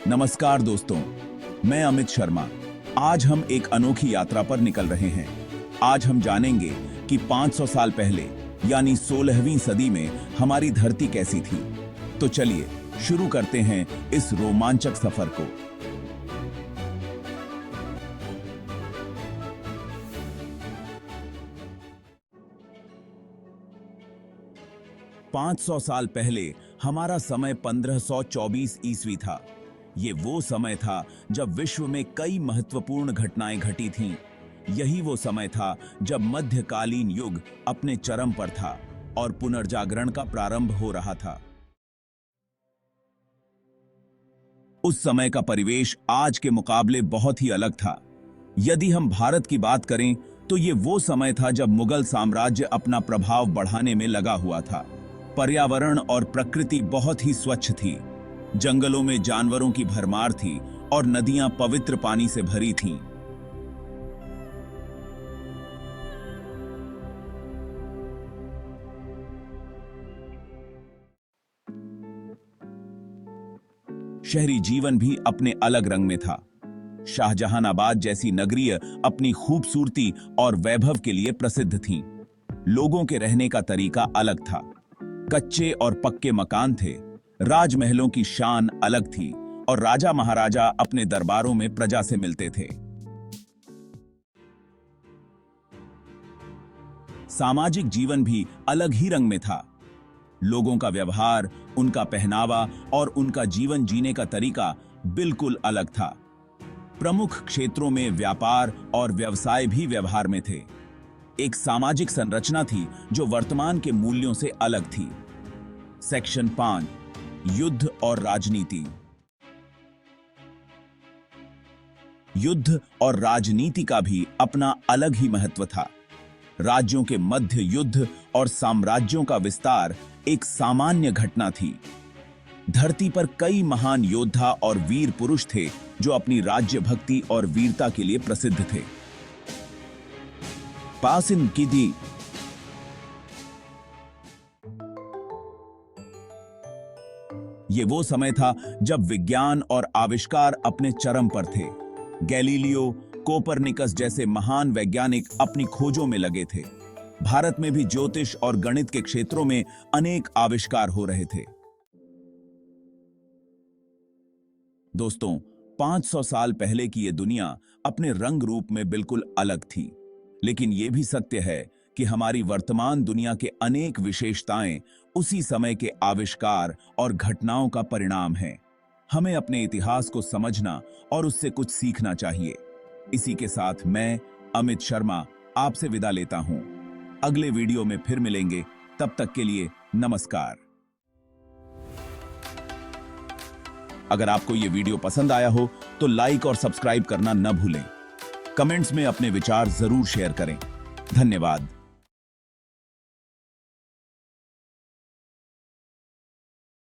नमस्कार दोस्तों, मैं अमित शर्मा। आज हम एक अनोखी यात्रा पर निकल रहे हैं। आज हम जानेंगे कि 500 साल पहले यानी 16वीं सदी में हमारी धरती कैसी थी। तो चलिए शुरू करते हैं इस रोमांचक सफर को। पांच सौ साल पहले हमारा समय 1524 ईस्वी था। ये वो समय था जब विश्व में कई महत्वपूर्ण घटनाएं घटी थीं। यही वो समय था जब मध्यकालीन युग अपने चरम पर था और पुनर्जागरण का प्रारंभ हो रहा था। उस समय का परिवेश आज के मुकाबले बहुत ही अलग था। यदि हम भारत की बात करें तो ये वो समय था जब मुगल साम्राज्य अपना प्रभाव बढ़ाने में लगा हुआ था। पर्यावरण और प्रकृति बहुत ही स्वच्छ थी। जंगलों में जानवरों की भरमार थी और नदियां पवित्र पानी से भरी थीं। शहरी जीवन भी अपने अलग रंग में था। शाहजहानाबाद जैसी नगरीय अपनी खूबसूरती और वैभव के लिए प्रसिद्ध थीं। लोगों के रहने का तरीका अलग था। कच्चे और पक्के मकान थे। राजमहलों की शान अलग थी और राजा महाराजा अपने दरबारों में प्रजा से मिलते थे। सामाजिक जीवन भी अलग ही रंग में था। लोगों का व्यवहार, उनका पहनावा और उनका जीवन जीने का तरीका बिल्कुल अलग था। प्रमुख क्षेत्रों में व्यापार और व्यवसाय भी व्यवहार में थे। एक सामाजिक संरचना थी जो वर्तमान के मूल्यों से अलग थी। सेक्शन 5, युद्ध और राजनीति। युद्ध और राजनीति का भी अपना अलग ही महत्व था। राज्यों के मध्य युद्ध और साम्राज्यों का विस्तार एक सामान्य घटना थी। धरती पर कई महान योद्धा और वीर पुरुष थे जो अपनी राज्य भक्ति और वीरता के लिए प्रसिद्ध थे। पासिन किदी। ये वो समय था जब विज्ञान और आविष्कार अपने चरम पर थे। गैलीलियो, कोपरनिकस जैसे महान वैज्ञानिक अपनी खोजों में लगे थे। भारत में भी ज्योतिष और गणित के क्षेत्रों में अनेक आविष्कार हो रहे थे। दोस्तों, 500 साल पहले की ये दुनिया अपने रंग रूप में बिल्कुल अलग थी। लेकिन यह भी सत्य है कि हमारी वर्तमान दुनिया के अनेक विशेषताएं उसी समय के आविष्कार और घटनाओं का परिणाम हैं। हमें अपने इतिहास को समझना और उससे कुछ सीखना चाहिए। इसी के साथ मैं अमित शर्मा आपसे विदा लेता हूं। अगले वीडियो में फिर मिलेंगे। तब तक के लिए नमस्कार। अगर आपको यह वीडियो पसंद आया हो तो लाइक और सब्सक्राइब करना न भूलें। कमेंट्स में अपने विचार जरूर शेयर करें। धन्यवाद।